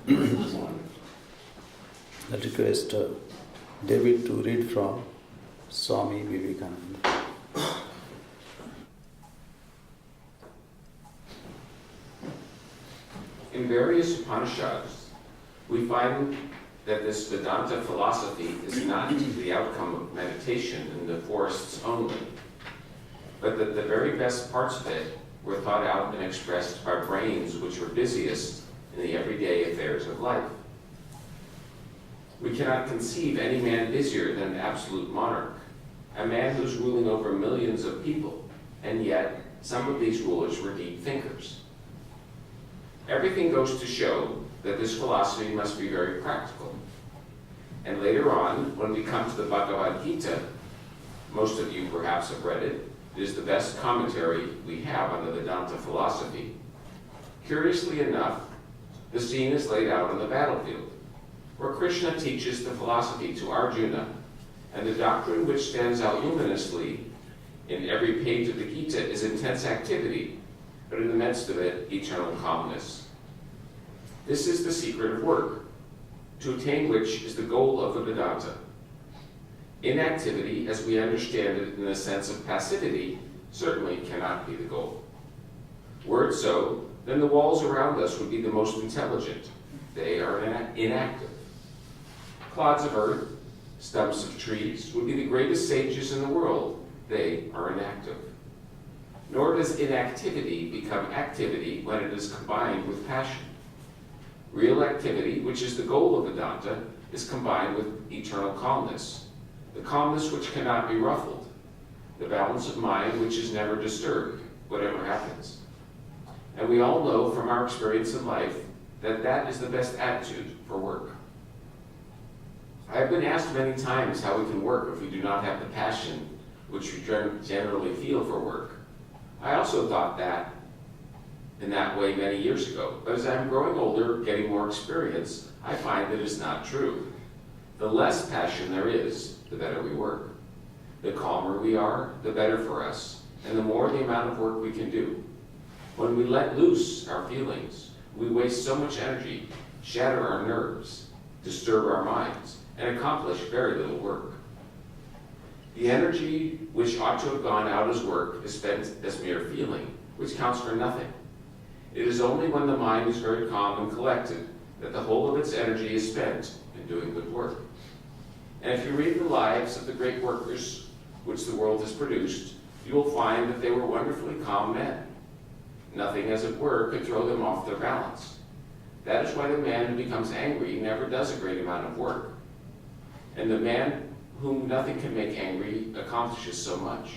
I request David to read from Swami Vivekananda. In various Upanishads, we find that this Vedanta philosophy is not the outcome of meditation in the forests only, but that the very best parts of it were thought out and expressed by brains which were busiest in the everyday affairs of life. We cannot conceive any man busier than an absolute monarch, a man who's ruling over millions of people, and yet some of these rulers were deep thinkers. Everything goes to show that this philosophy must be very practical. And later on, when we come to the Bhagavad Gita, most of you perhaps have read it, it is the best commentary we have on the Vedanta philosophy. Curiously enough, the scene is laid out on the battlefield, where Krishna teaches the philosophy to Arjuna, and the doctrine which stands out luminously in every page of the Gita is intense activity, but in the midst of it, eternal calmness. This is the secret of work, to attain which is the goal of the Vedanta. Inactivity, as we understand it in the sense of passivity, certainly cannot be the goal. Were it so, then the walls around us would be the most intelligent. They are inactive. Clods of earth, stumps of trees, would be the greatest sages in the world. They are inactive. Nor does inactivity become activity when it is combined with passion. Real activity, which is the goal of Vedanta, is combined with eternal calmness, the calmness which cannot be ruffled, the balance of mind which is never disturbed, whatever happens. And we all know from our experience in life that that is the best attitude for work. I have been asked many times how we can work if we do not have the passion which we generally feel for work. I also thought that in that way many years ago, but as I'm growing older, getting more experience, I find that it's not true. The less passion there is, the better we work. The calmer we are, the better for us, and the more the amount of work we can do. When we let loose our feelings, we waste so much energy, shatter our nerves, disturb our minds, and accomplish very little work. The energy which ought to have gone out as work is spent as mere feeling, which counts for nothing. It is only when the mind is very calm and collected that the whole of its energy is spent in doing good work. And if you read the lives of the great workers which the world has produced, you will find that they were wonderfully calm men. Nothing, as it were, could throw them off their balance. That is why the man who becomes angry never does a great amount of work. And the man whom nothing can make angry accomplishes so much.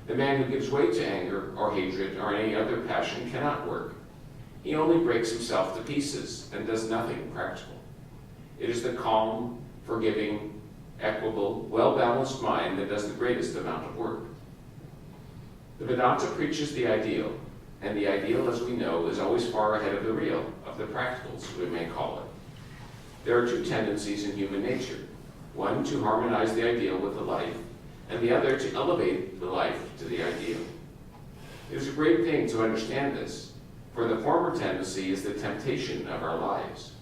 The man who gives way to anger or hatred or any other passion cannot work. He only breaks himself to pieces and does nothing practical. It is the calm, forgiving, equable, well-balanced mind that does the greatest amount of work. The Vedanta preaches the ideal, and the ideal, as we know, is always far ahead of the real, of the practicals, we may call it. There are two tendencies in human nature. One, to harmonize the ideal with the life, and the other, to elevate the life to the ideal. It is a great thing to understand this, for the former tendency is the temptation of our lives.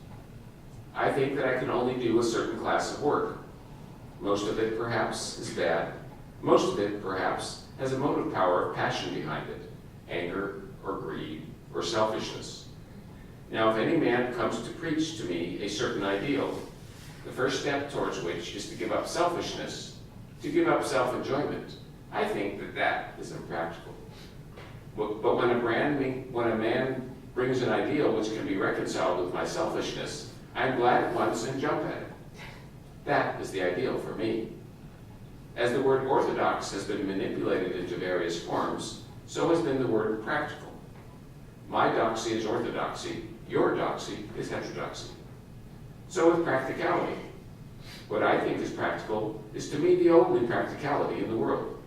I think that I can only do a certain class of work. Most of it, perhaps, is bad. Most of it, perhaps, has a motive power of passion behind it, anger, or greed, or selfishness. Now, if any man comes to preach to me a certain ideal, the first step towards which is to give up selfishness, to give up self-enjoyment, I think that that is impractical. But when a man brings an ideal which can be reconciled with my selfishness, I am glad at once and jump at it. That is the ideal for me. As the word orthodox has been manipulated into various forms, so has been the word practical. My doxy is orthodoxy, your doxy is heterodoxy. So with practicality. What I think is practical is to me the only practicality in the world.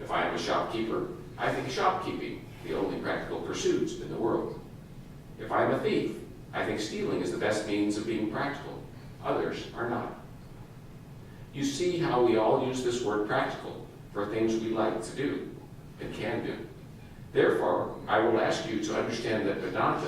If I am a shopkeeper, I think shopkeeping the only practical pursuit in the world. If I am a thief, I think stealing is the best means of being practical. Others are not. You see how we all use this word practical for things we like to do and can do. Therefore, I will ask you to understand that Vedanta,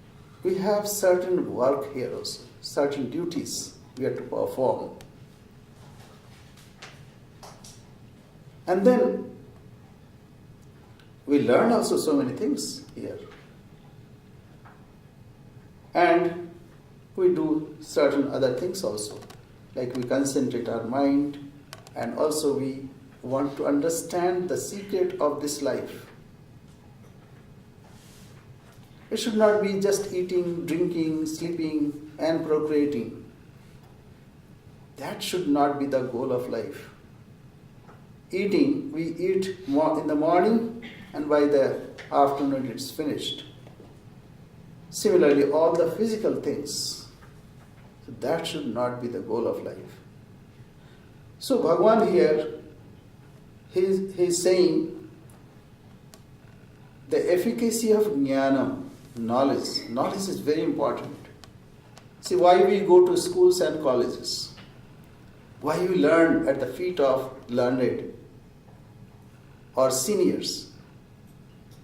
we have certain work here also, certain duties we have to perform. And then we learn also so many things here. And we do certain other things also, like we concentrate our mind, and also we want to understand the secret of this life. It should not be just eating, drinking, sleeping, and procreating. That should not be the goal of life. Eating, we eat in the morning, and by the afternoon it's finished. Similarly, all the physical things, so that should not be the goal of life. So Bhagavan here, he is saying the efficacy of jnanam, knowledge. Knowledge is very important. See, why we go to schools and colleges? Why we learn at the feet of learned or seniors?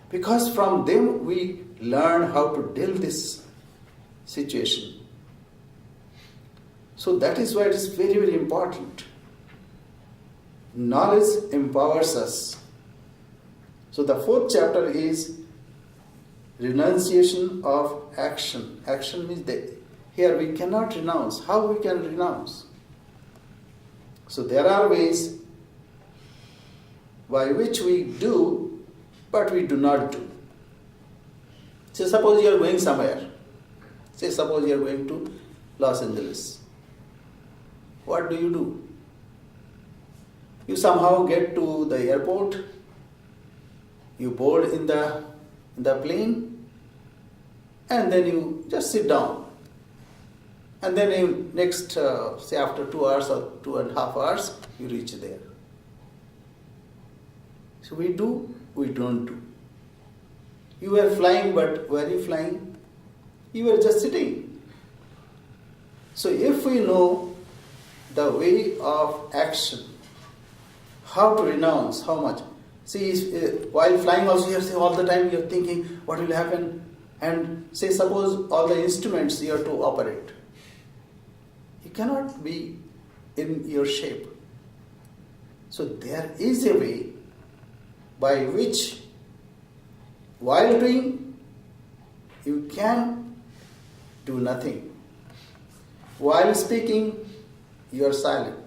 Because from them we learn how to deal this situation. So that is why it is very, very important. Knowledge empowers us. So the fourth chapter is renunciation of action. Action means here we cannot renounce. How we can renounce? So there are ways by which we do, but we do not do. Say suppose you are going somewhere. Say suppose you are going to Los Angeles. What do? You somehow get to the airport, you board in the plane, and then you just sit down. And then you next, say after 2 hours or 2.5 hours, you reach there. So we do, we don't do. You were flying, but were you flying? You were just sitting. So if we know the way of action, how to renounce, how much. See, while flying also you are all the time you are thinking what will happen, and say suppose all the instruments you have to operate. You cannot be in your shape. So there is a way by which while doing you can do nothing. While speaking you are silent.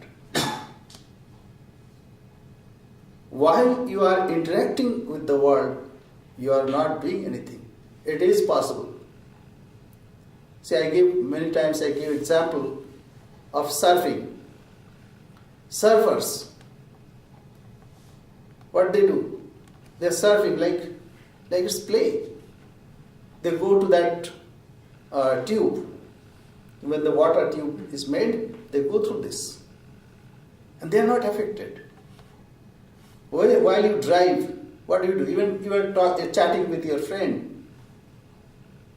While you are interacting with the world, you are not doing anything. It is possible. See, many times I give example of surfing. Surfers, what they do? They are surfing like it's play. They go to that tube. When the water tube is made, they go through this. And they are not affected. While you drive, what do? Even you are chatting with your friend,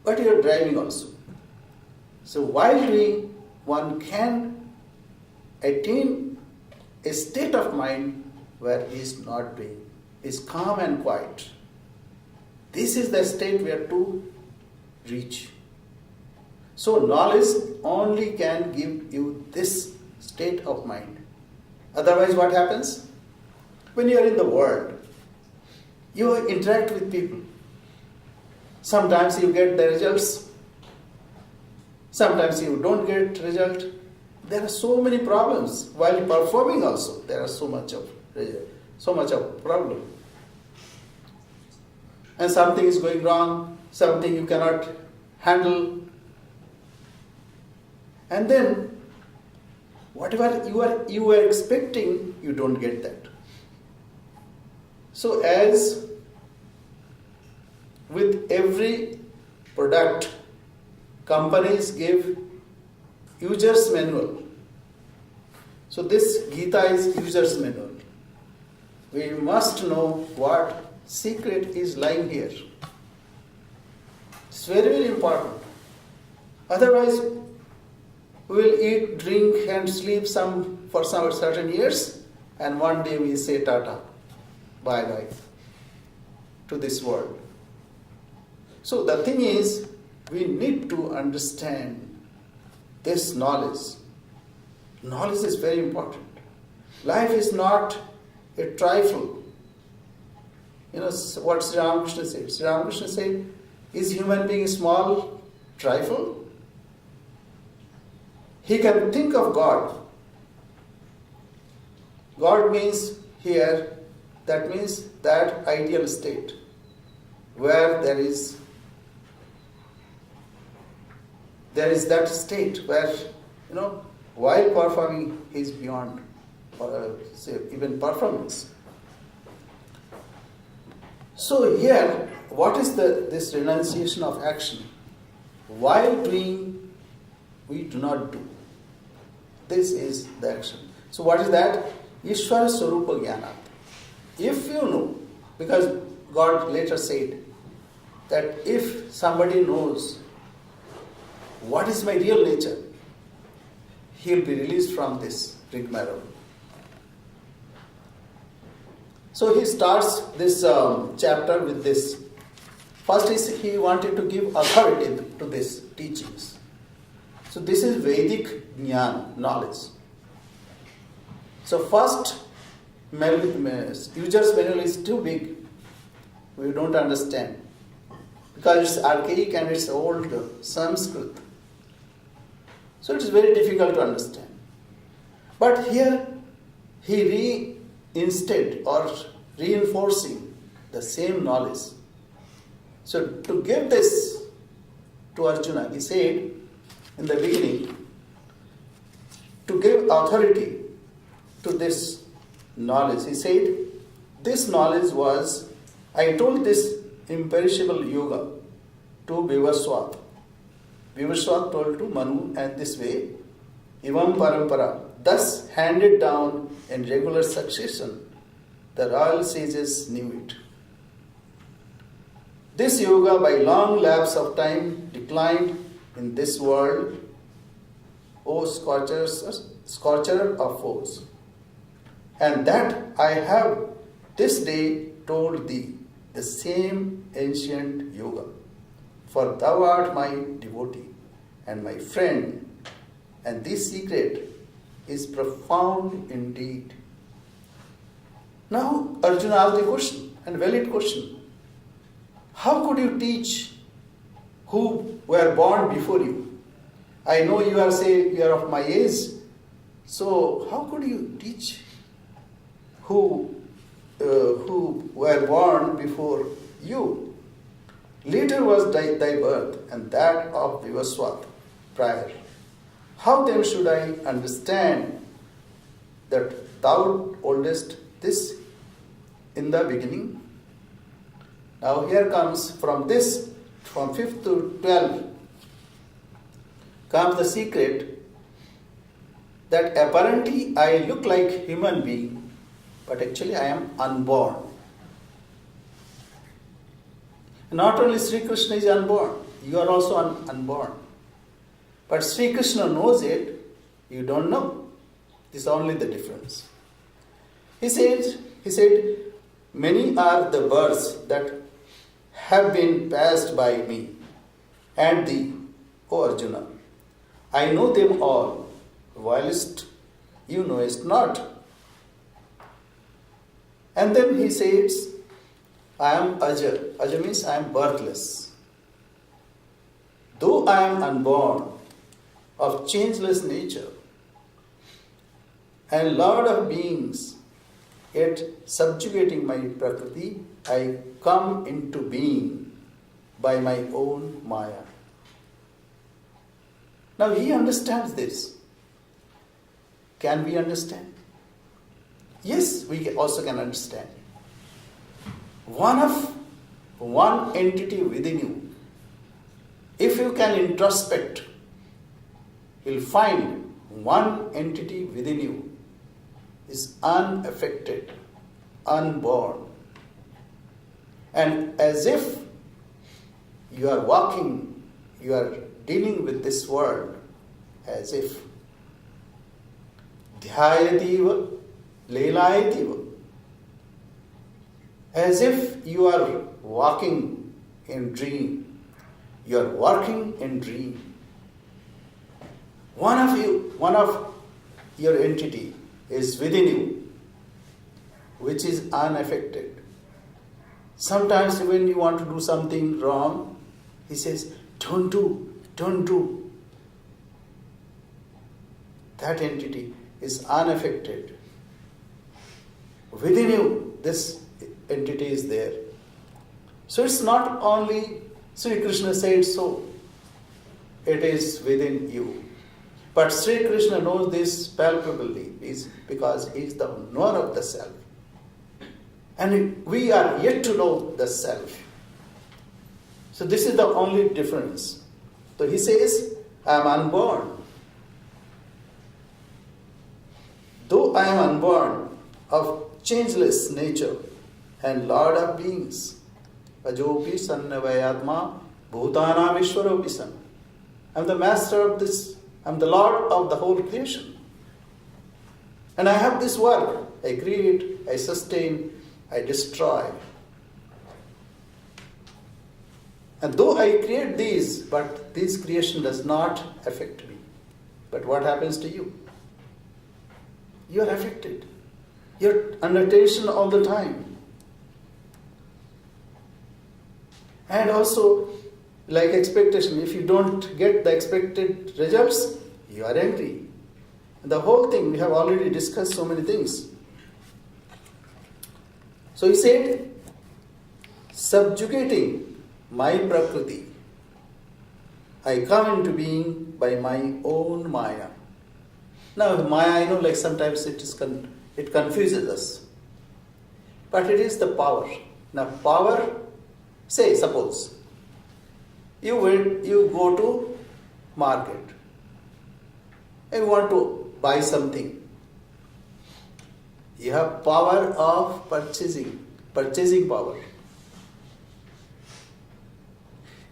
but you are driving also. So while doing, one can attain a state of mind where he is not doing, is calm and quiet. This is the state we are to reach. So knowledge only can give you this state of mind. Otherwise what happens? When you are in the world, you interact with people. Sometimes you get the results, sometimes you don't get result. There are so many problems. While performing also, there are so much of problem. And something is going wrong, something you cannot handle. And then, whatever you were expecting, you don't get that. So as with every product, companies give user's manual. So this Gita is user's manual. We must know what secret is lying here. It's very, very important. Otherwise, we will eat, drink and sleep for some certain years, and one day we say Tata, bye-bye to this world. So the thing is, we need to understand this knowledge. Knowledge is very important. Life is not a trifle. You know what Sri Ramakrishna said? Sri Ramakrishna said, is human being a small trifle? He can think of God. God means here, that means that ideal state where there is that state where, while performing he is beyond say even performance. So here, what is this renunciation of action? While doing, we do not do. This is the action. So what is that? Ishvara Swarupa Jnanat. If you know, because God later said that if somebody knows what is my real nature, he will be released from this rigmarole. So he starts this chapter with this. First is he wanted to give authority to these teachings. So this is Vedic Jnana, knowledge. So first, user's manual is too big. We don't understand. Because it's archaic and it's old Sanskrit. So it is very difficult to understand. But here, he reinforcing the same knowledge. So to give this to Arjuna, he said in the beginning, to give authority to this knowledge. He said, this knowledge was, I told this imperishable yoga to Vivaswat. Vivaswat told to Manu and this way, Ivam Parampara, thus handed down in regular succession, the royal sages knew it. This yoga, by long lapse of time, declined in this world, O scorcher of foes. And that I have this day told thee, the same ancient yoga. For thou art my devotee and my friend, and this secret is profound indeed. Now Arjuna asked a question, and valid question. How could you teach who were born before you? I know you are of my age, so how could you teach who were born before you? Later was thy birth, and that of Vivaswat prior. How then should I understand that thou oldest this in the beginning? Now here comes from 5th to 12th, comes the secret that apparently I look like human being, but actually I am unborn. Not only Sri Krishna is unborn, you are also unborn. But Sri Krishna knows it, you don't know. This is only the difference. He said, many are the births that have been passed by me and thee, O Arjuna. I know them all, whilst you knowest not. And then he says, I am Ajar. Ajar means I am birthless. Though I am unborn, of changeless nature, and Lord of beings, yet subjugating my Prakriti, I come into being by my own Maya. Now he understands this. Can we understand? Yes, we also can understand. One entity within you, if you can introspect, you'll find one entity within you is unaffected, unborn. And as if you are walking, you are dealing with this world as if dhyayativa, lelayativa, as if you are walking in dream, You are working in dream. One of your entity is within you, which is unaffected. Sometimes when you want to do something wrong, he says, don't do. That entity is unaffected. Within you, this entity is there. So it's not only Sri Krishna said so, it is within you. But Sri Krishna knows this palpably because he is the knower of the self. And we are yet to know the self. So this is the only difference. So he says, I am unborn. Though I am unborn of changeless nature and Lord of beings, Ajopi Sannavayatma Bhutanam Ishwaropi San. I am the master of this, I am the Lord of the whole creation. And I have this work. I create, I sustain, I destroy. And though I create these, but this creation does not affect me. But what happens to you? You are affected. You're under tension all the time. And also, like expectation, if you don't get the expected results, you are angry. And the whole thing, we have already discussed so many things. So he said, subjugating my prakriti, I come into being by my own maya. Now maya, I know like sometimes it confuses us. But it is the power. Now power, say suppose, you go to market and you want to buy something. You have power of purchasing power.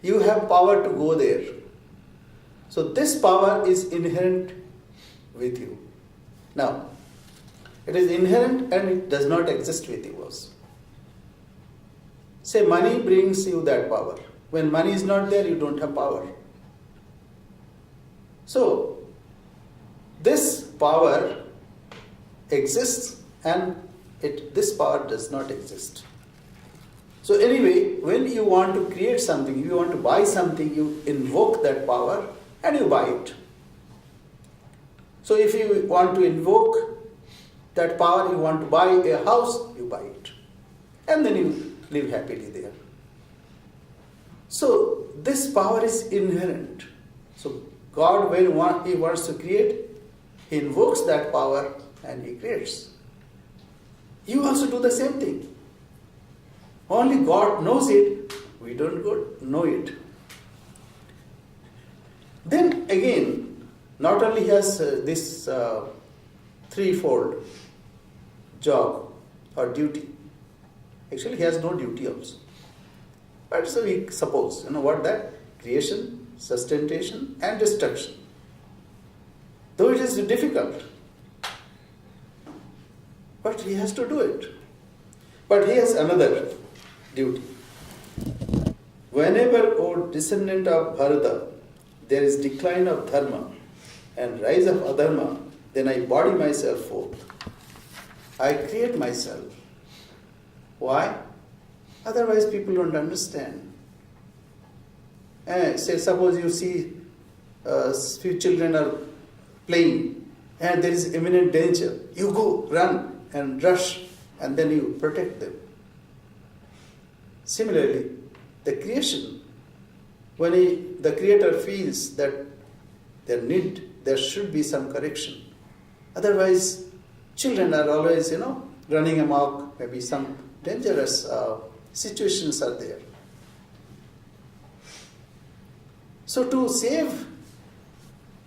You have power to go there. So this power is inherent with you. Now, it is inherent and it does not exist with you also. Say money brings you that power. When money is not there, you don't have power. So, this power exists and this power does not exist. So anyway, when you want to create something, you want to buy something, you invoke that power and you buy it. So if you want to invoke that power, you want to buy a house, you buy it. And then you live happily there. So this power is inherent. So God, when He wants to create, He invokes that power and He creates. You also do the same thing. Only God knows it, we don't know it. Then again, not only He has this threefold job or duty. Actually, He has no duty also. But so we suppose, what that? Creation, sustentation and destruction. Though it is difficult, but He has to do it. But He has another duty. Whenever, O descendant of Bharata, there is decline of dharma and rise of adharma, then I body myself forth. I create myself. Why? Otherwise people don't understand. Say suppose you see few children are playing and there is imminent danger. You go, run and rush and then you protect them. Similarly, the creation, when the Creator feels that there should be some correction. Otherwise, children are always, running amok, maybe some dangerous situations are there. So to save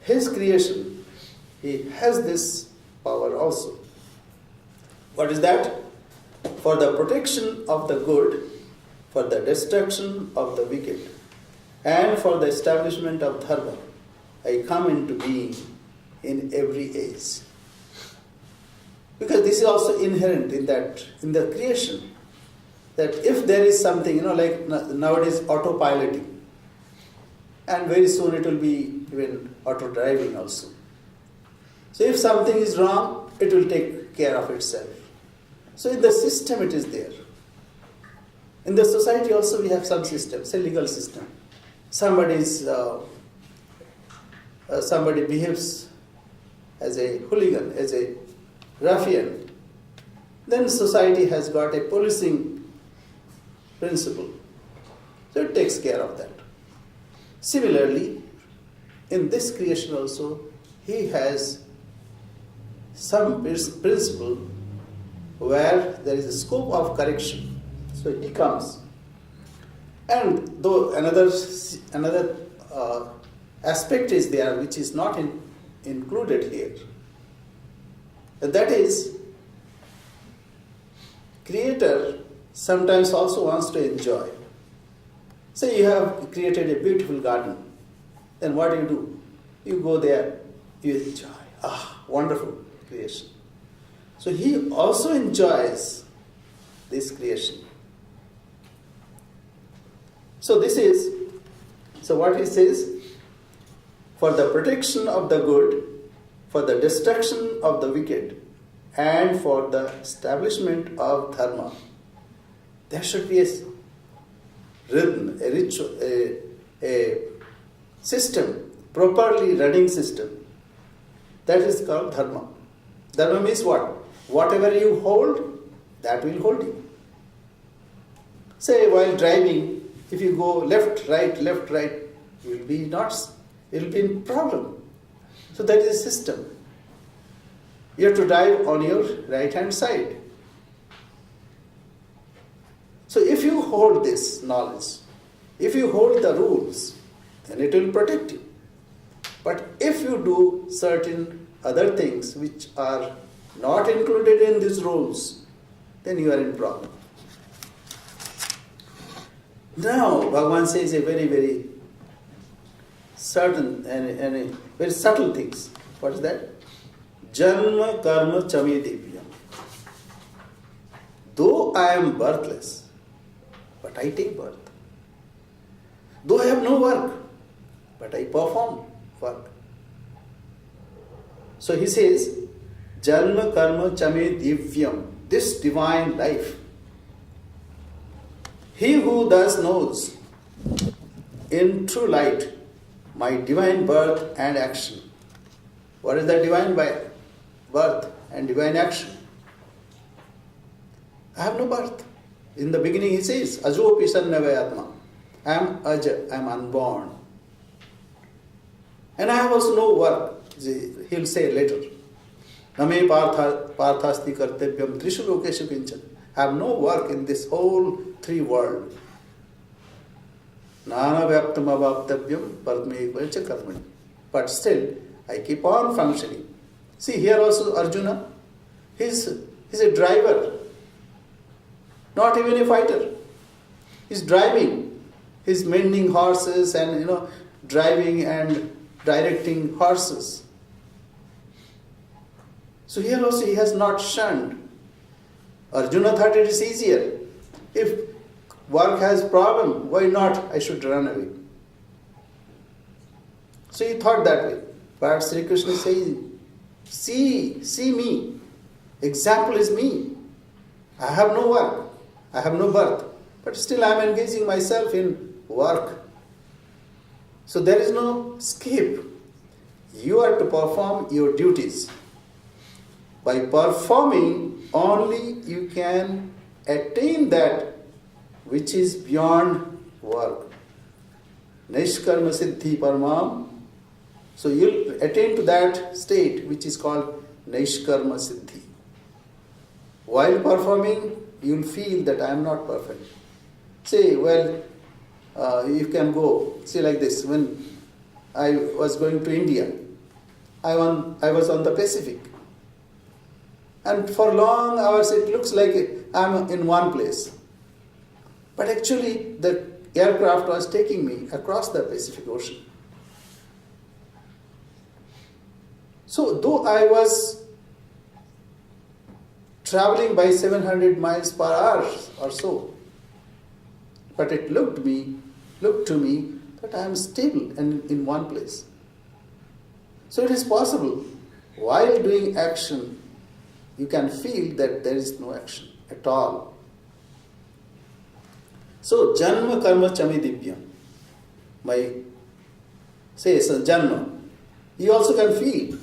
His creation, He has this power also. What is that? For the protection of the good, for the destruction of the wicked, and for the establishment of dharma, I come into being in every age. Because this is also inherent in the creation. That if there is something, like nowadays autopiloting. and very soon it will be even auto driving also. So if something is wrong, it will take care of itself. So in the system it is there. In the society also we have some systems, a legal system. Somebody behaves as a hooligan, as a ruffian, then society has got a policing principle. So it takes care of that. Similarly, in this creation also, he has some principle where there is a scope of correction. So he comes. And though another aspect is there which is not included here, and that is, Creator sometimes also wants to enjoy. Say you have created a beautiful garden, then what do? You go there, you enjoy. Wonderful creation. So he also enjoys this creation. So what he says, for the protection of the good, for the destruction of the wicked, and for the establishment of dharma, there should be a rhythm, a ritual, a system, properly running system. That is called dharma. Dharma means what? Whatever you hold, that will hold you. Say while driving, if you go left, right, you will be in problem. So that is a system. You have to drive on your right hand side. So if you hold this knowledge, if you hold the rules, then it will protect you. But if you do certain other things which are not included in these rules, then you are in problem. Now, Bhagavan says a very, very certain and very subtle things. What is that? Janma karma chame divyam. Though I am birthless, but I take birth. Though I have no work, but I perform work. So he says, Janma karma chame divyam, this divine life. He who thus knows in true light my divine birth and action. What is that divine birth and divine action? I have no birth. In the beginning he says, Ajopi sannavayatma. I am Aja, I am unborn. And I have also no work. He'll say later. Name parthasti kartavyam trishu lokeshu kinchan. I have no work in this whole three world. Nana vyaptam avaptavyam paratmekvacha karmani. But still, I keep on functioning. See here also Arjuna, he's a driver, not even a fighter. He's driving, he's mending horses and driving and directing horses. So here also he has not shunned. Arjuna thought it is easier. If work has problem, why not? I should run away. So he thought that way. But Sri Krishna says, see me. Example is me. I have no work. I have no birth. But still I am engaging myself in work. So there is no escape. You are to perform your duties. By performing, only you can attain that which is beyond work. Nishkarma siddhi paramam. So you'll attain to that state which is called Nishkarma siddhi. While performing, you'll feel that I am not perfect. Say, you can go, say like this, when I was going to India, I was on the Pacific. And for long hours it looks like I'm in one place. But actually the aircraft was taking me across the Pacific Ocean. So though I was traveling by 700 miles per hour or so, but it looked to me but I am still in one place. So it is possible, while doing action, you can feel that there is no action at all. So, Janma Karma Chami Divyam. Janma. You also can feel.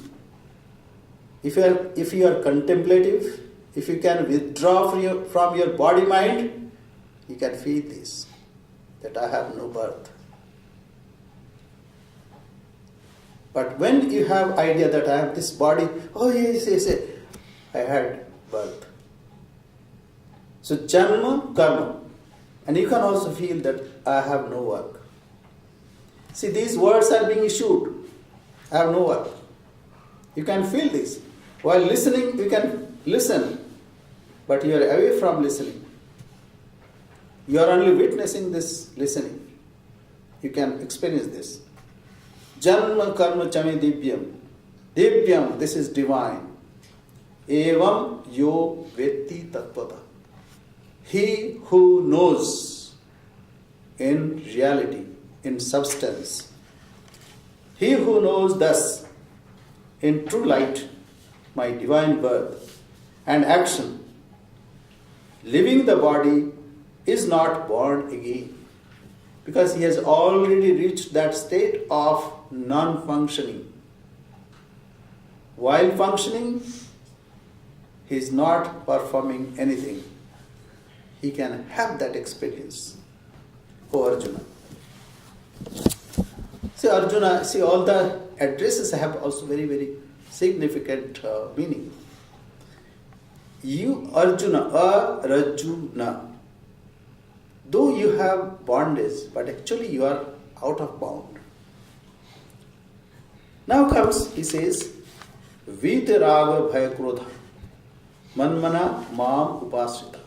If you are contemplative, if you can withdraw from your body mind, you can feel this, that I have no birth. But when you have idea that I have this body, oh yes, I had birth. So Janma, Karma. And you can also feel that I have no work. See, these words are being issued. I have no work. You can feel this. While listening, you can listen, but you are away from listening. You are only witnessing this listening. You can experience this. Janma karma chami divyam. Divyam, this is divine. Evam yo vetti tattvata. He who knows in reality, in substance. He who knows thus, in true light, my divine birth and action, leaving the body, is not born again. Because he has already reached that state of non-functioning. While functioning, he is not performing anything. He can have that experience. Oh Arjuna. Arjuna, all the addresses have also very, very significant meaning. You, Arjuna, Arjuna. Though you have bondage, but actually you are out of bound. Now comes, he says, Vitaraga Bhaya Krodha Manmana Mam Upasrita.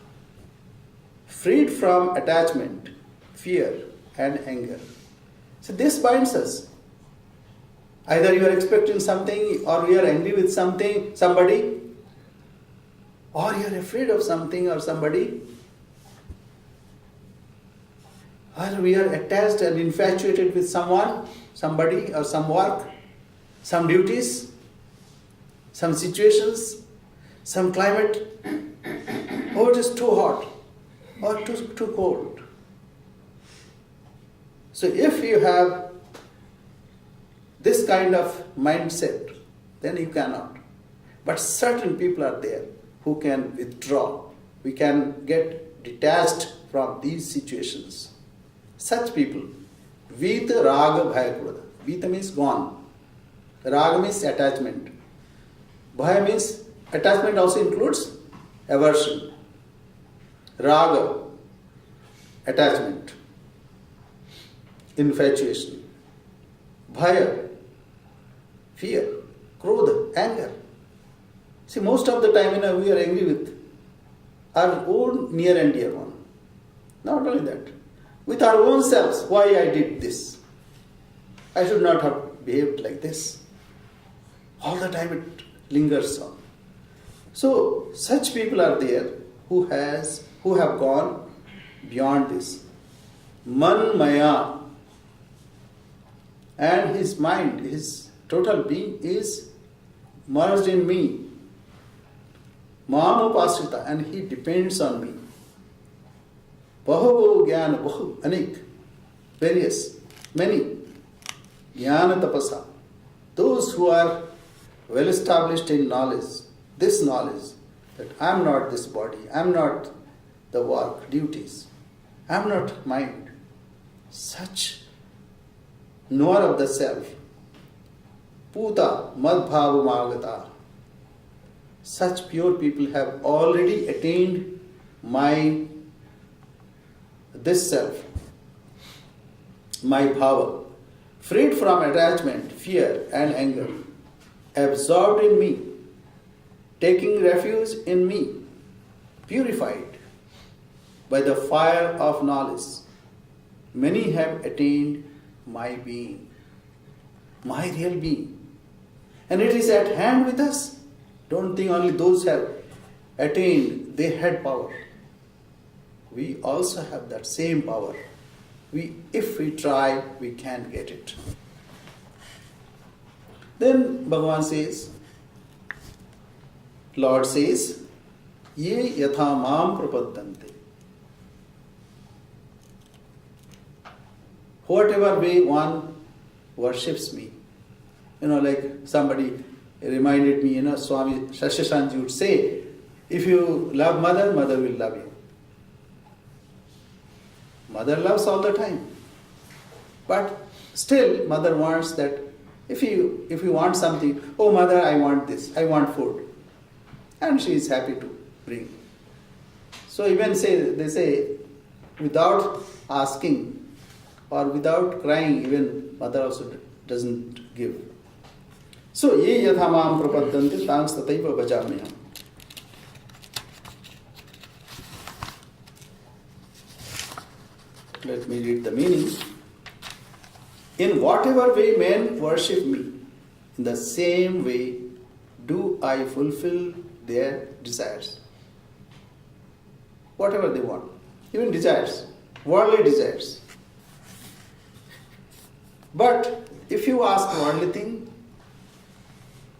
Freed from attachment, fear and anger. So this binds us. Either you are expecting something, or you are angry with somebody, or you are afraid of something or somebody, or we are attached and infatuated with someone, somebody, or some work, some duties, some situations, some climate. Oh, it is too hot or too cold. So if you have this kind of mindset, then you cannot. But certain people are there who can withdraw. We can get detached from these situations. Such people, Vita Raga Bhaya Krodha. Vita means gone. Raga means attachment. Bhaya means attachment also includes aversion. Raga, attachment, infatuation. Bhaya, fear. Krodha, anger. See, most of the time we are angry with our own near and dear one. Not only that, with our own selves, why I did this. I should not have behaved like this. All the time it lingers on. So such people are there who have gone beyond this. Man Maya, and his mind, his total being is merged in me. Mamupasrita, and he depends on me. Bahavo Jnana, Bahu, Anik, various, many. Jnana Tapasa, those who are well established in knowledge, this knowledge, that I am not this body, I am not the work, duties, I am not mind. Such knower of the self, Puta Madbhava Magata, such pure people have already attained this self, my bhava, freed from attachment, fear and anger, absorbed in me, taking refuge in me, purified by the fire of knowledge. Many have attained my being, my real being. And it is at hand with us. Don't think only those have attained, they had power. We also have that same power If we try, we can get it. Then Bhagavan says, Lord says, Ye yatha mam prapaddante. Whatever way one worships me, like somebody reminded me, Swami Chandrashekarananda would say, if you love mother, mother will love you. Mother loves all the time. But still, mother wants that if you want something, oh mother, I want this, I want food. And she is happy to bring. So even they say, without asking or without crying, even mother also doesn't give. So, ye yatha mam prapaddante tang tataiva bhajamiham. Let me read the meaning. In whatever way men worship me, in the same way do I fulfill their desires. Whatever they want, even desires, worldly desires. But if you ask worldly thing,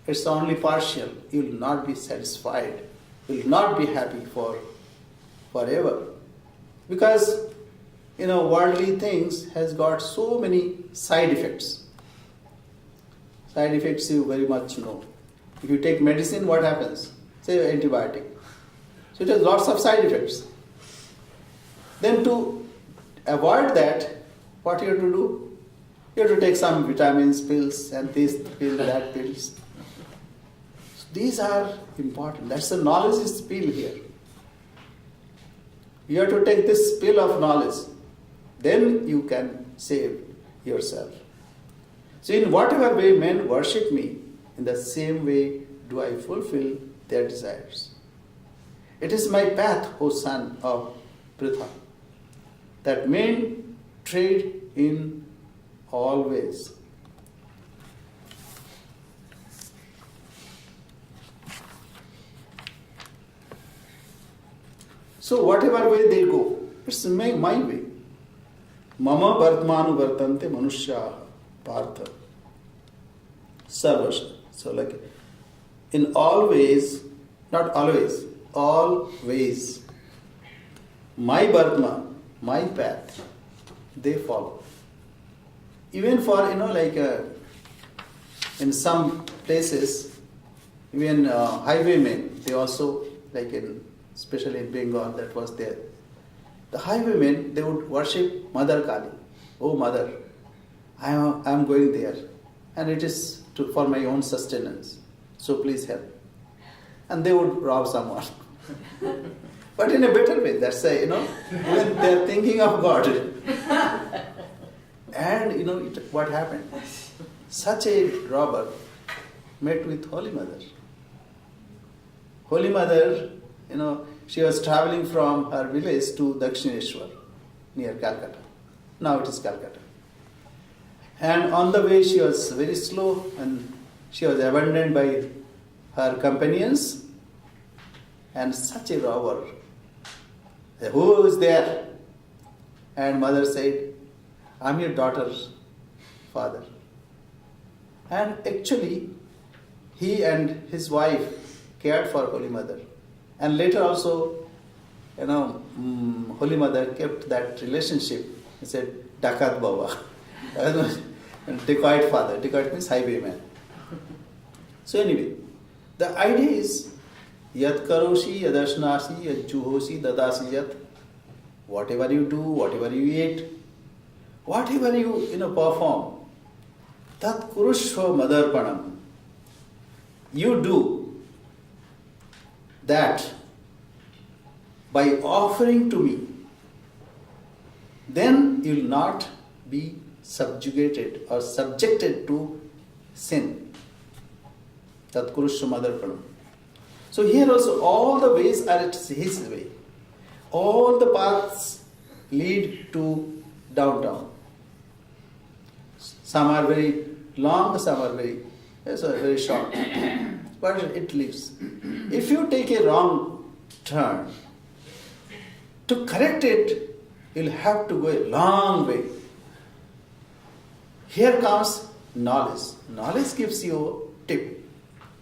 it's only partial. You will not be satisfied. You will not be happy forever. Because worldly things has got so many side effects. Side effects you very much know. If you take medicine, what happens? Say antibiotic. So it has lots of side effects. Then to avoid that, what you have to do? You have to take some vitamins, pills, and this pill, that pills. So these are important. That's the knowledge is pill here. You have to take this pill of knowledge. Then you can save yourself. So in whatever way men worship me, in the same way do I fulfill their desires. It is my path, O son of Pritha, that men tread in all ways. So whatever way they go, it's my way. Mama vartmanu vartante manushya partha sarvasha. So like in all ways, not always, all ways, my vartma, my path, they follow. Even for, in some places, even highwaymen, they also, especially in Bengal, that was there. The highwaymen, they would worship Mother Kali. Oh Mother, I am going there, and it is for my own sustenance. So please help. And they would rob someone. But in a better way, that's when they are thinking of God. And what happened? Such a robber met with Holy Mother. Holy Mother, she was traveling from her village to Dakshineshwar, near Calcutta. Now it is Calcutta. And on the way she was very slow and she was abandoned by her companions. And such a robber. Who is there? And mother said, I'm your daughter's father. And actually, he and his wife cared for Holy Mother. And later also, Holy Mother kept that relationship. He said, Dakat Baba. Dacoit father. Dacoit means highwayman. So anyway, the idea is, Yat karoshi, yadashnasi, yat juhosi, dadasi yat. Whatever you do, whatever you eat, whatever you perform, tat kurushva madarpanam. You do that by offering to me, then you will not be subjugated or subjected to sin. Tat kurushva madarpanam. So here also all the ways are his way. All the paths lead to downtown. Some are very long, some are very short. But it leads. If you take a wrong turn, to correct it, you'll have to go a long way. Here comes knowledge. Knowledge gives you tip.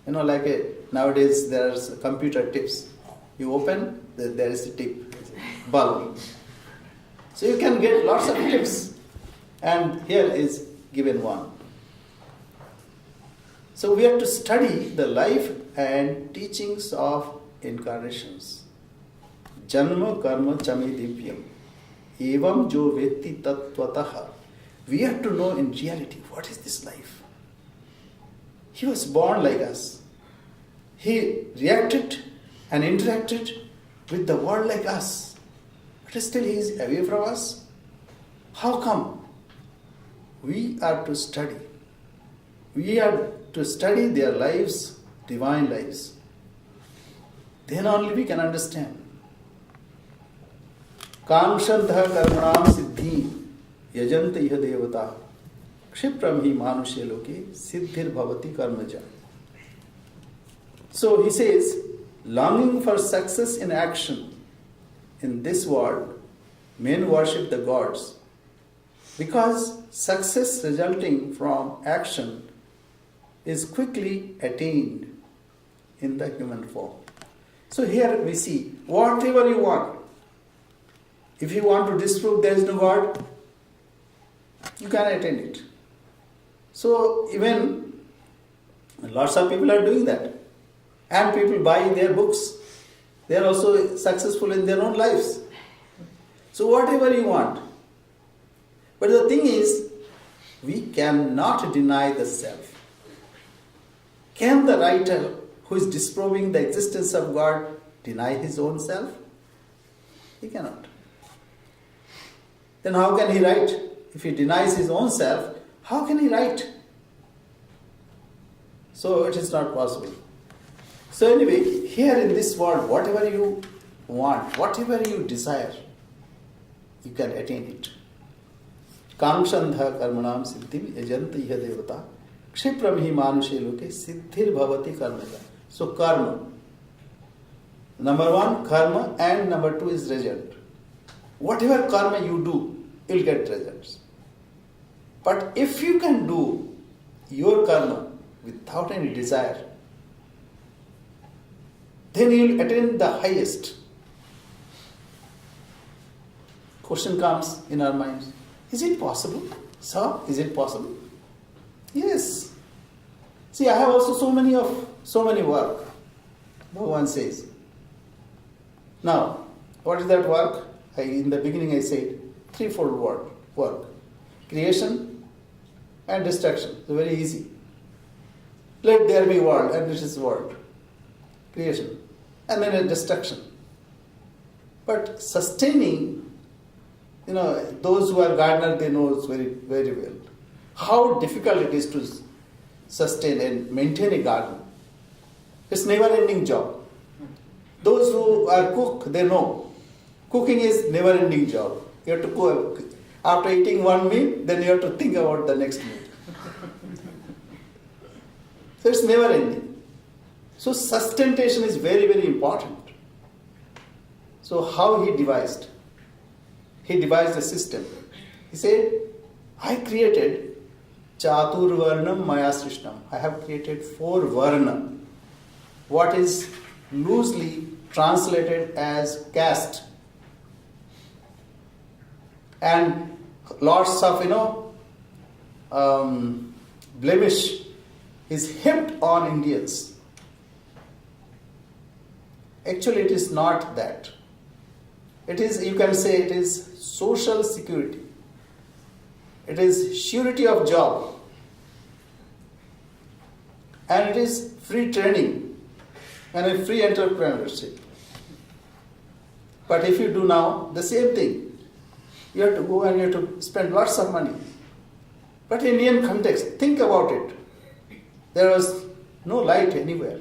Nowadays there's computer tips. You open, there is a tip, bulb. So you can get lots of tips. And here is given one. So we have to study the life and teachings of incarnations. Janma karma chami divyam. Evam jo vetti tattvataha. We have to know in reality what is this life. He was born like us. He reacted and interacted with the world like us. But still he is away from us. How come? We are to study. We are to study their lives, divine lives. Then only we can understand. Kamshantha karmanam siddhi yajanta iha devata kshipram hi manusya loke siddhir bhavati karmaja. So he says, longing for success in action in this world, men worship the gods because success resulting from action is quickly attained in the human form. So here we see, whatever you want. If you want to disprove there is no God, you can attain it. So even lots of people are doing that. And people buy their books. They are also successful in their own lives. So whatever you want. But the thing is, we cannot deny the self. Can the writer who is disproving the existence of God deny his own self? He cannot. Then how can he write? If he denies his own self, how can he write? So it is not possible. So anyway, here in this world, whatever you want, whatever you desire, you can attain it. Kamshandha karmanam siddhim yajanta iha devata kshipram hi manushe loke siddhir bhavati karmaja. So karma. Number one, karma, and number two is result. Whatever karma you do, you'll get results. But if you can do your karma without any desire, then you'll attain the highest. Question comes in our minds, is it possible? Sir, is it possible? Yes. See, I have also so many work. Bhagavan says. Now, what is that work? In the beginning I said, threefold work. Creation and destruction. It's very easy. Let there be world, and this is world. Creation. And then a destruction. But sustaining, those who are gardener, they know it very, very well. How difficult it is to sustain and maintain a garden. It's never-ending job. Those who are cook, they know. Cooking is never-ending job. You have to cook. After eating one meal, then you have to think about the next meal. So it's never-ending. So sustentation is very, very important. So how he devised? He devised a system. He said, I created Chatur Varnam Maya Srishnam. I have created 4 Varna. What is loosely translated as caste. And lots of, blemish is heaped on Indians. Actually, it is not that. It is, you can say, it is social security. It is surety of job. And it is free training and a free entrepreneurship. But if you do now the same thing, you have to go and you have to spend lots of money. But in Indian context, think about it. There was no light anywhere.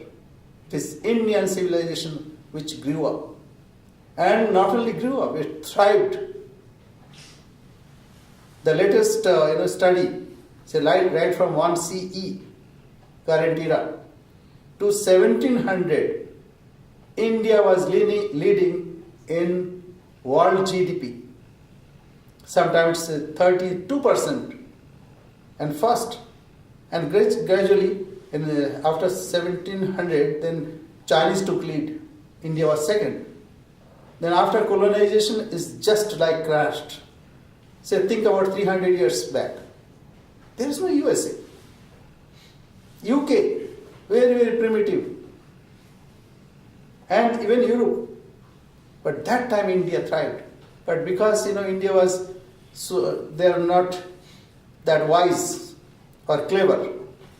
It is Indian civilization which grew up. And not only grew up, it thrived. The latest study, say right from 1 CE, current era, to 1700, India was leading in world GDP. sometimes 32%, and first, and gradually after 1700, then Chinese took lead, India was second. Then after colonization is just like crashed. Say think about 300 years back. There is no USA. UK, very, very primitive. And even Europe. But that time India thrived. But because India was they are not that wise or clever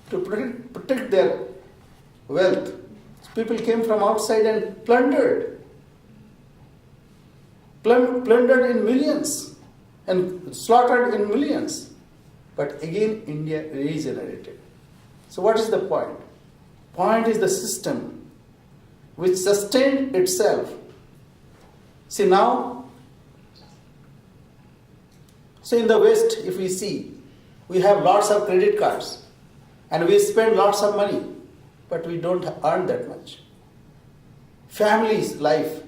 to protect their wealth. People came from outside and plundered in millions and slaughtered in millions. But again, India regenerated. So what is the point? Point is the system which sustained itself. See now, so in the West, if we see, we have lots of credit cards and we spend lots of money, but we don't earn that much. Family's life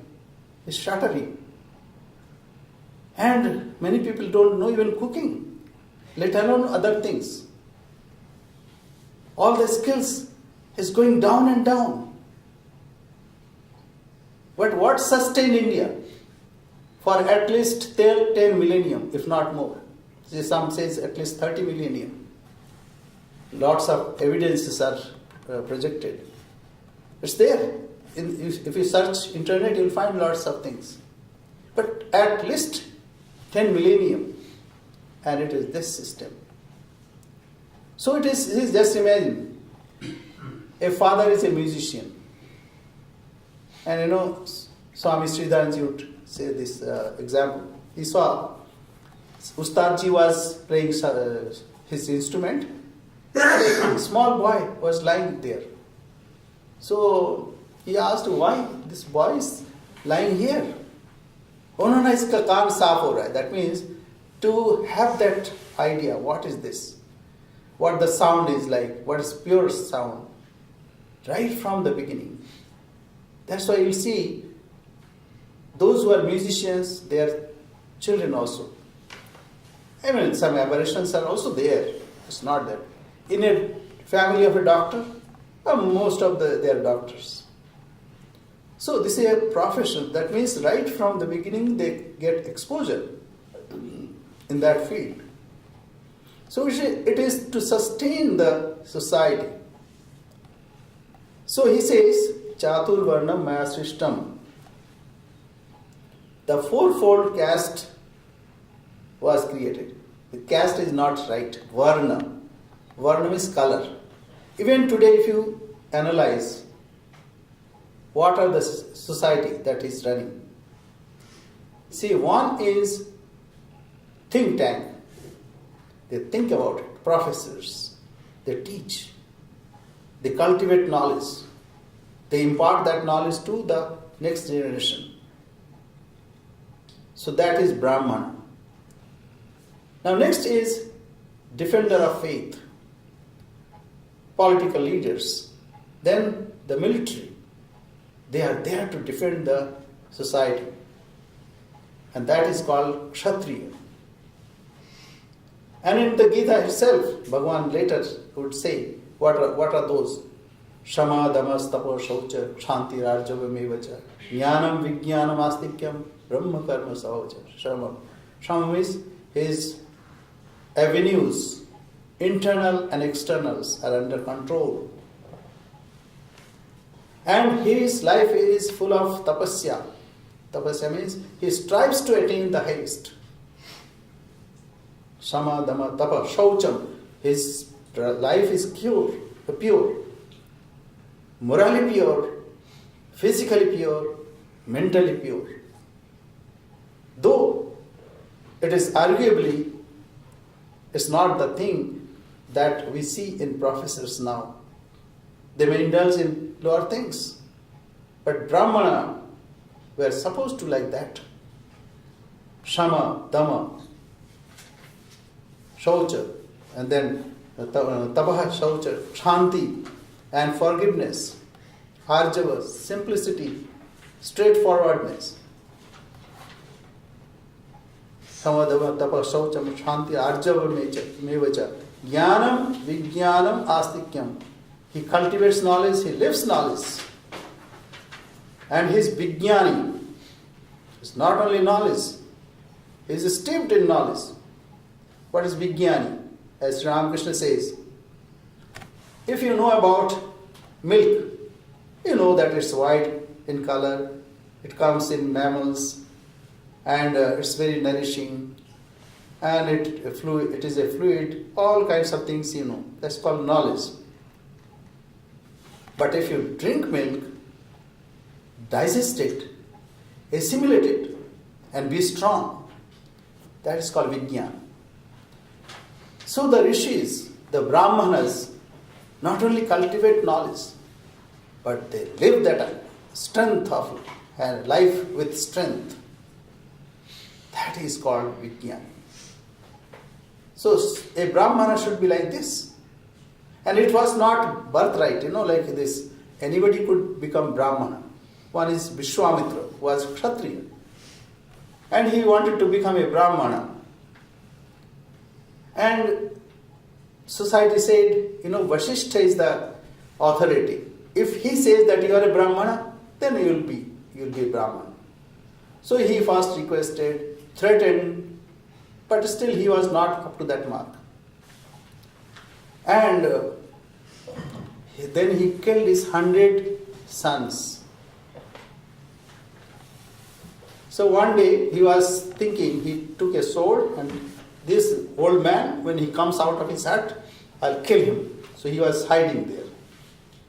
is shattering. And many people don't know even cooking, let alone other things. All the skills is going down and down. But what sustained India for at least 10 millennium, if not more? Some says at least 30 millennium. Lots of evidences are projected. It's there. If you search internet, you'll find lots of things. But at least 10 millennium, and it is this system. So it is just imagine, a father is a musician, and Swami Chandrashekarananda would say this example. He saw Ustadji was playing his instrument, a small boy was lying there. So he asked, why this boy is lying here? Oh no, iska kaan saaf ho raha hai. That means to have that idea, what is this? What the sound is like, what is pure sound, right from the beginning. That's why you see, those who are musicians, their children also. I mean, some aberrations are also there. It's not that. In a family of a doctor, most of they are doctors. So this is a profession. That means right from the beginning they get exposure in that field. So it is to sustain the society. So he says, Chatur Varnam Maya Srishtam. The fourfold caste was created. The caste is not right. Varna. Varna is color. Even today, if you analyze what are the society that is running. See, one is think tank. They think about it. Professors. They teach. They cultivate knowledge. They impart that knowledge to the next generation. So that is Brahmana. Now next is defender of faith. Political leaders. Then the military. They are there to defend the society. And that is called Kshatriya. And in the Gita itself, Bhagavan later would say, what are those? Shama, Damas, Tapo, Shaucha, Shanti, Rajavamevacha, Jnanam, Vijnanam, Astikyam, Brahma, Karma, Savacha. Shama. Shama means his avenues, internal and externals, are under control. And his life is full of tapasya. Tapasya means he strives to attain the highest. Sama, Dama, Tapa, Shaucham. His life is pure, morally pure, physically pure, mentally pure. Though it is arguably, it's not the thing that we see in professors now. They may indulge in lower things. But Brahmana were supposed to like that. Shama, Dama, Shaucha, and then Tapaha, Shaucha, Shanti, and forgiveness, Arjava, simplicity, straightforwardness. samadava tapa shaucham shanti arjava mevacha jnanam vijnanam astikyam. He cultivates knowledge, he lives knowledge. And he is vijnani. It's not only knowledge, he is steeped in knowledge. What is vijnani? As Ramakrishna says, if you know about milk, you know that it's white in color, it comes in mammals, and it's very nourishing, and it is a fluid, all kinds of things you know. That's called knowledge. But if you drink milk, digest it, assimilate it, and be strong, that is called vijnana. So the rishis, the brahmanas, not only cultivate knowledge, but they live that strength of life with strength. That is called vijnana. So a brahmana should be like this. And it was not birthright, like this. Anybody could become brahmana. One is Vishwamitra, who was Kshatriya. And he wanted to become a brahmana. And society said, Vasishtha is the authority. If he says that you are a brahmana, then you'll be a brahmana. So he first requested, threatened, but still he was not up to that mark. And then he killed his 100 sons. So one day he was thinking, he took a sword, and this old man, when he comes out of his hut, I'll kill him. So he was hiding there.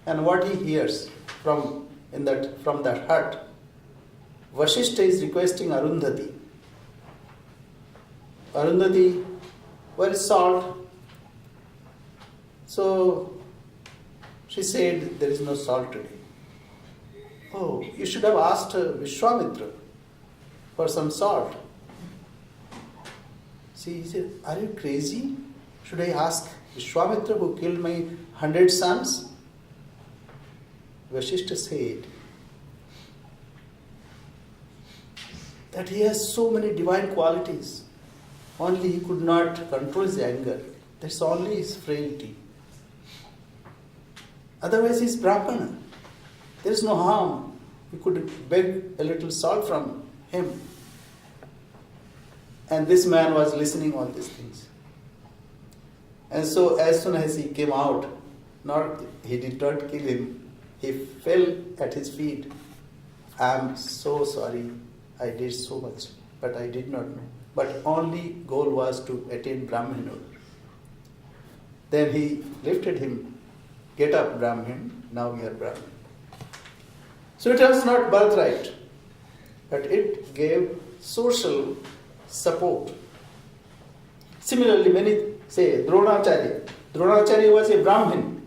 And what he hears from that hut, Vasishtha is requesting Arundhati. Arundhati, where is salt? So she said, there is no salt today. Oh, you should have asked Vishwamitra for some salt. See, he said, are you crazy? Should I ask Vishwamitra, who killed my 100 sons? Vasishtha said that he has so many divine qualities, only he could not control his anger. That's only his frailty. Otherwise he is Brahmana. There is no harm. You could beg a little salt from him. And this man was listening all these things. And so as soon as he came out, he did not kill him. He fell at his feet. I am so sorry. I did so much, but I did not know. But only goal was to attain Brahmanhood. Then he lifted him. Get up, Brahmin. Now we are Brahmin. So it was not birthright, but it gave social support. Similarly, many say Dronacharya. Dronacharya was a Brahmin.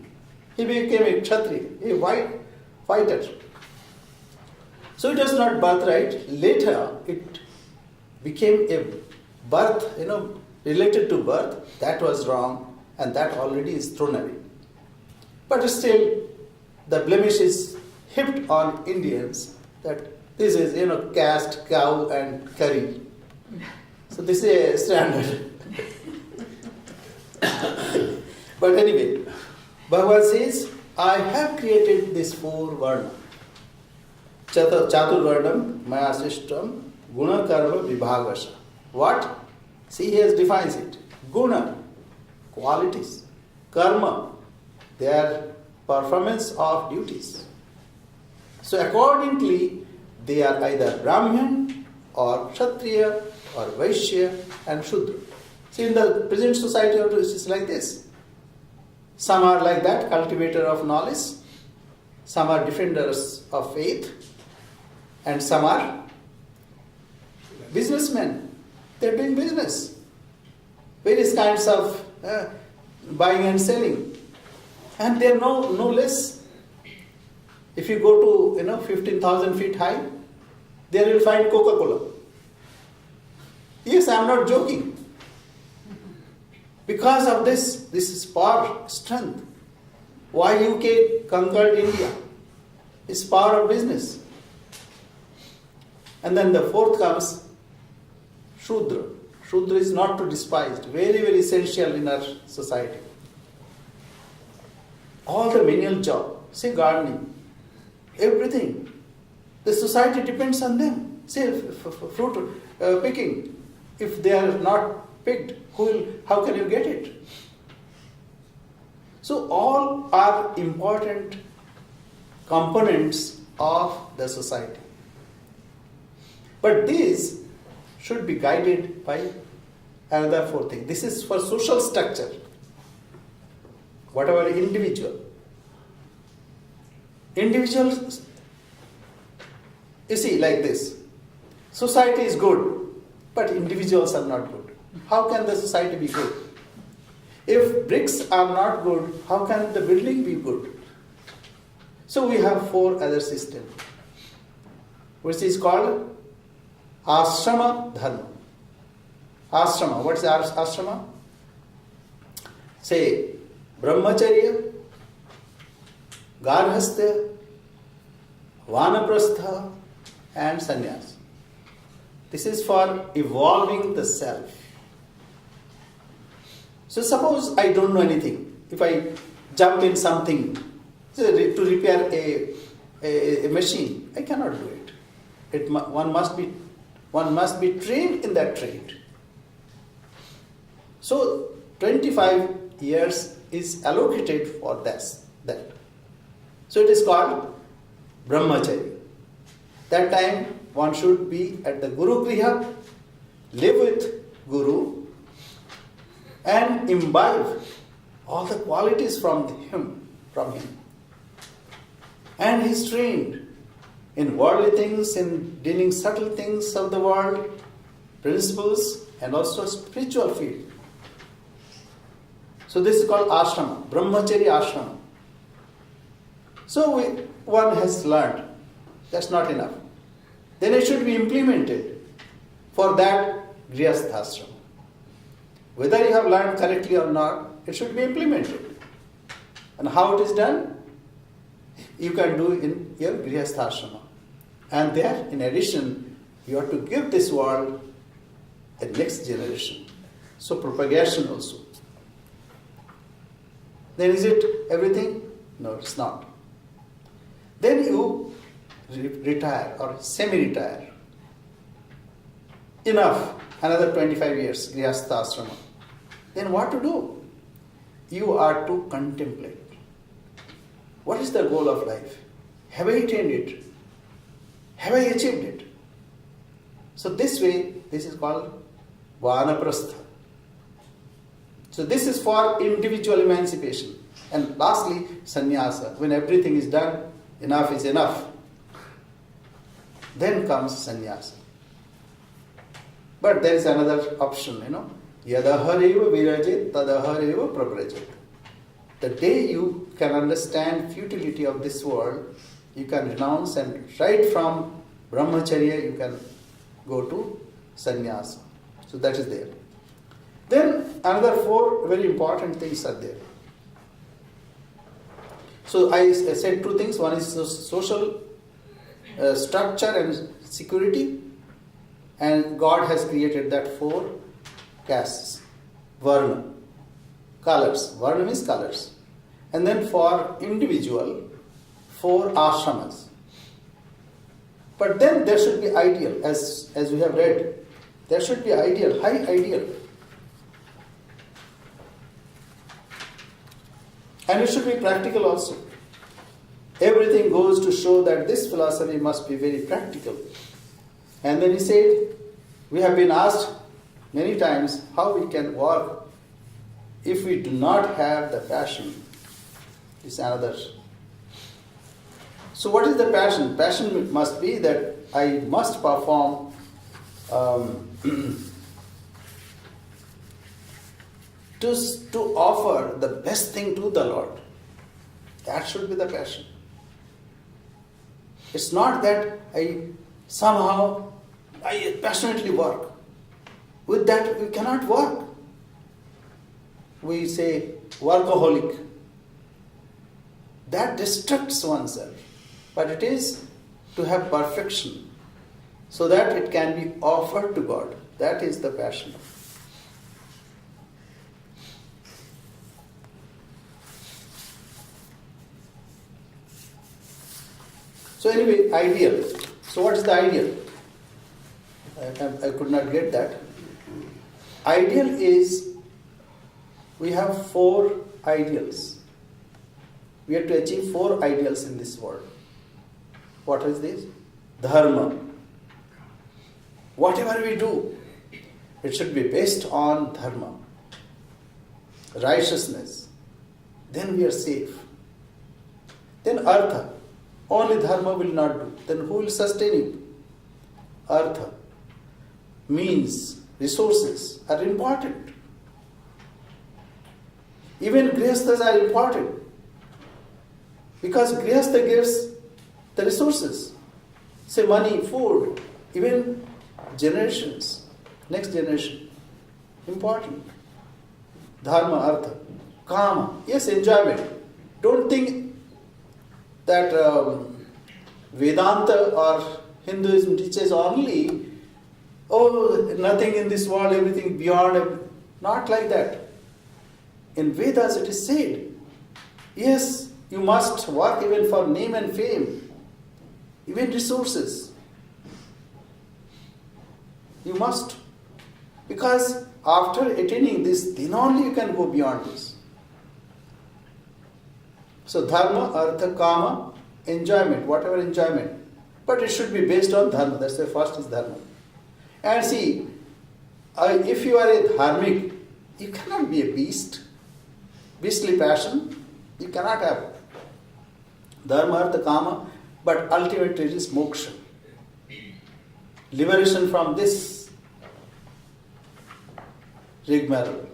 He became a Kshatriya, a white fighter. So it was not birthright. Later, it became a birth, related to birth. That was wrong, and that already is thrown away. But still, the blemish is heaped on Indians that this is, caste, cow, and curry. So this is a standard. But anyway, Bhagavan says, I have created this 4 varna. Chatur varnam, maya srishtam, guna karma vibhavasha. What? See, he has defines it. Guna, qualities. Karma, they are performance of duties. So accordingly, they are either Brahmin or Kshatriya or Vaishya and Shudra. See, in the present society, it is like this. Some are like that, cultivator of knowledge. Some are defenders of faith. And some are businessmen. They are doing business. Various kinds of buying and selling. And they are no less. If you go to 15,000 feet high, there you will find Coca-Cola. Yes, I am not joking. Because of this is power, strength. Why UK conquered India? It's power of business. And then the 4th comes Shudra. Shudra is not to be despised, very, very essential in our society. All the menial job, say gardening, everything. The society depends on them. Say fruit picking. If they are not picked, how can you get it? So all are important components of the society. But these should be guided by another four things. This is for social structure. Whatever individual. Individuals, you see, like this. Society is good, but individuals are not good. How can the society be good? If bricks are not good, how can the building be good? So we have four other systems, which is called ashrama dharma. Ashrama, what is ashrama? Say brahmacharya, garhastya, vanaprastha and sannyas. This is for evolving the self. So suppose I don't know anything. If I jump in something to repair a machine, I cannot do it. One must be trained in that trade. So 25 years is allocated for that. So it is called brahmacharya. That time one should be at the Guru Griha, live with Guru and imbibe all the qualities from him. And he is trained in worldly things, in dealing subtle things of the world, principles, and also spiritual field. So this is called ashrama, brahmacharya ashrama. So one has learned, that's not enough. Then it should be implemented. For that, grihastha ashrama. Whether you have learned correctly or not, it should be implemented. And how it is done? You can do in your grihastha ashrama. And there, in addition, you have to give this world a next generation. So propagation also. Then is it everything? No, it's not. Then you retire or semi-retire. Enough, another 25 years, grihastha ashrama. Then what to do? You are to contemplate. What is the goal of life? Have I attained it? Have I achieved it? So this way, this is called vanaprastha. So this is for individual emancipation. And lastly, sannyasa. When everything is done, enough is enough. Then comes sannyasa. But there is another option, Yadahareva virajet tadahareva prabrajet. The day you can understand futility of this world, you can renounce, and right from brahmacharya you can go to sannyasa. So that is there. Then another four very important things are there. So I said two things. One is social structure and security. And God has created that four castes. Varna. Colors. Varna means colors. And then for individual, four ashramas. But then there should be ideal, as we have read. There should be ideal, high ideal. And it should be practical also. Everything goes to show that this philosophy must be very practical. And then he said, we have been asked many times how we can work if we do not have the passion. It's another. So what is the passion? Passion must be that I must perform to offer the best thing to the Lord. That should be the passion. It's not that I passionately work. With that, we cannot work. We say workaholic. That destructs oneself. But it is to have perfection so that it can be offered to God. That is the passion. So anyway, ideal. So what is the ideal? I could not get that. Ideal is, we have 4 ideals. We have to achieve 4 ideals in this world. What is this? Dharma. Whatever we do, it should be based on dharma, righteousness. Then we are safe. Then artha. Only dharma will not do. Then who will sustain you? Artha. Means, resources are important. Even grihasthas are important. Because grihastha gives the resources. Say money, food, even generations, next generation. Important. Dharma, artha, kama. Yes, enjoyment. Don't think that Vedanta or Hinduism teaches only, nothing in this world, everything beyond. Not like that. In Vedas it is said, yes, you must work even for name and fame, even resources. You must. Because after attaining this, then only you can go beyond this. So dharma, artha, kama, enjoyment, whatever enjoyment. But it should be based on dharma. That's why first is dharma. And see, if you are a dharmic, you cannot be a beast. Beastly passion, you cannot have. Dharma, artha, kama, but ultimately it is moksha. Liberation from this rigmarole.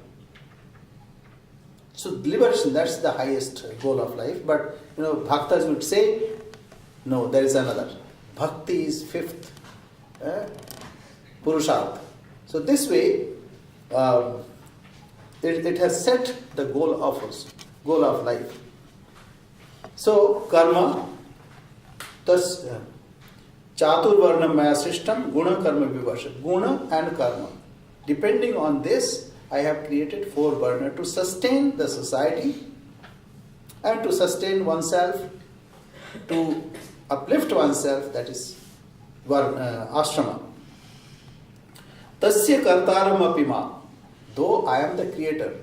So liberation, that's the highest goal of life. But bhaktas would say, no, there is another. Bhakti is 5th purushartha. So this way, it has set the goal of life. So karma, thus chaturvarnam maya srishtam guna karma vivasha. Guna and karma. Depending on this, I have created 4 varna to sustain the society and to sustain oneself, to uplift oneself, that is ashrama. Tasya kartaram apima. Though I am the creator,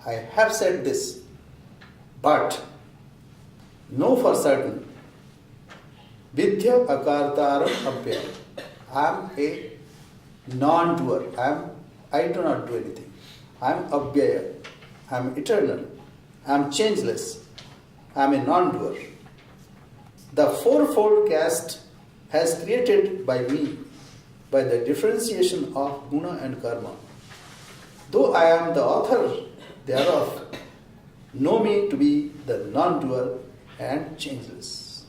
I have said this, but know for certain, vidya akartaram abhyaya. I am a non-doer. I do not do anything. I am abhyaya. I am eternal. I am changeless. I am a non-doer. The 4-fold caste has created by me, by the differentiation of guna and karma. Though I am the author thereof, know me to be the non-doer and changeless.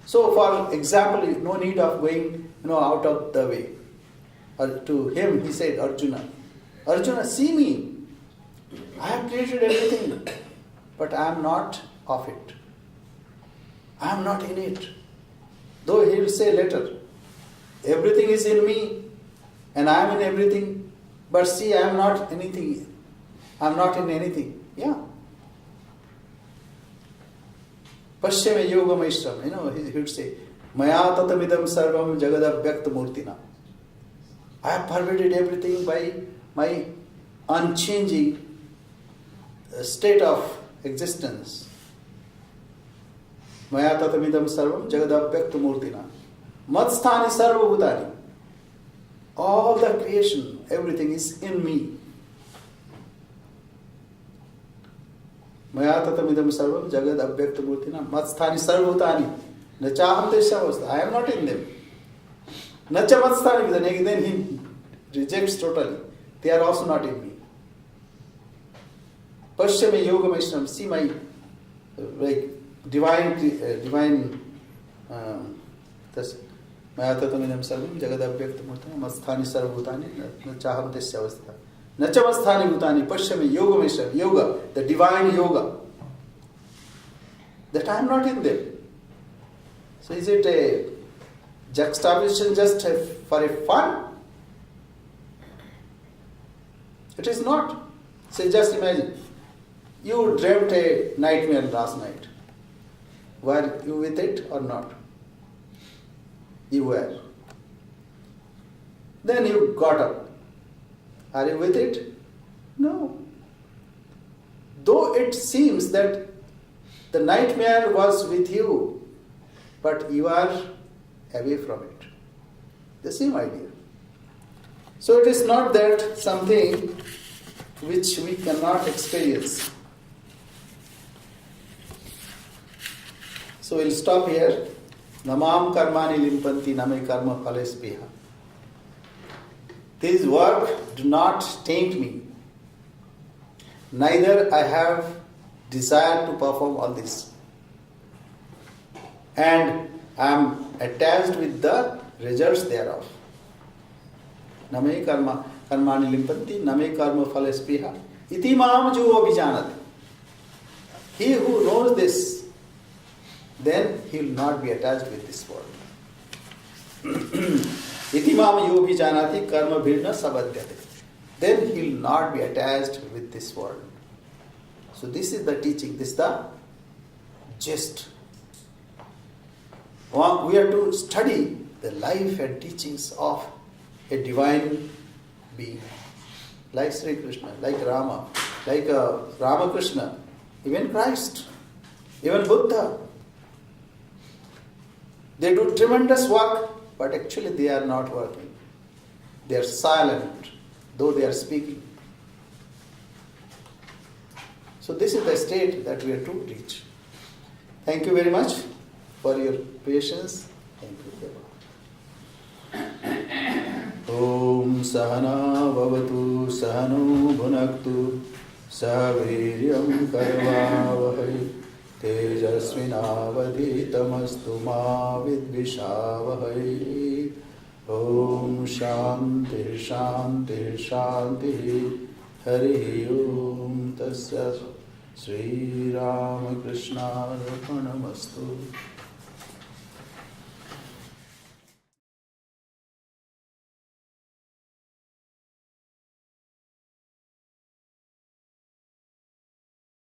So, for example, no need of going out of the way. To him, he said, Arjuna, see me. I have created everything, but I am not of it. I am not in it. Though he will say later, everything is in me, and I am in everything. But see, I am not anything. I am not in anything. Yeah. Pashyame yogam ishram. He would say, Maya tatamidam sarvam jagada vyakta murtina. I have pervaded everything by my unchanging state of existence. Maya tatamidam sarvam jagada vyakta murtina. Matsthani sarva bhutani. All the creation, everything is in me. Maya tatamidam sarvam jagad abhyakta murtina matsthani sarvutani nachaham deshavastha. I am not in them. Nacha matsthani, then he rejects totally. They are also not in me. Pashyame yogam ishram. See my divine Maya tatamidam sarvam jagadabhyakta murtina masthani sarvabhutani nachaham deshavastha. Nachamasthani bhutani pashyame yogam ishram. Yoga, the divine yoga. That I am not in them. So is it a juxtaposition just for a fun? It is not. So just imagine, you dreamt a nightmare last night. Were you with it or not? You were. Then you got up. Are you with it? No. Though it seems that the nightmare was with you, but you are away from it. The same idea. So it is not that something which we cannot experience. So we'll stop here. Namam karmani limpanti name karma phalespeha. This work do not taint me. Neither I have desire to perform all this. And I am attached with the results thereof. Name karma karmani limpanti name karma phalespeha. Iti mam jo abhijanati. He who knows this, then he will not be attached with this world. Iti mam yo abhijanati karma bhirna sabhadyate. Then he will not be attached with this world. So this is the teaching, this is the gist. We have to study the life and teachings of a divine being, like Sri Krishna, like Rama, like Ramakrishna, even Christ, even Buddha. They do tremendous work, but actually they are not working. They are silent, though they are speaking. So this is the state that we are to reach. Thank you very much for your patience. Thank you. Om Sahana Bhavatu Sahanu Bhunaktu Saviryam Karvavahai Tejasvinavadhitamastu ma vidvishavahai. Om Shanti Shanti Shanti. Hari Om Tasya Sri Ramakrishna Arpanamastu.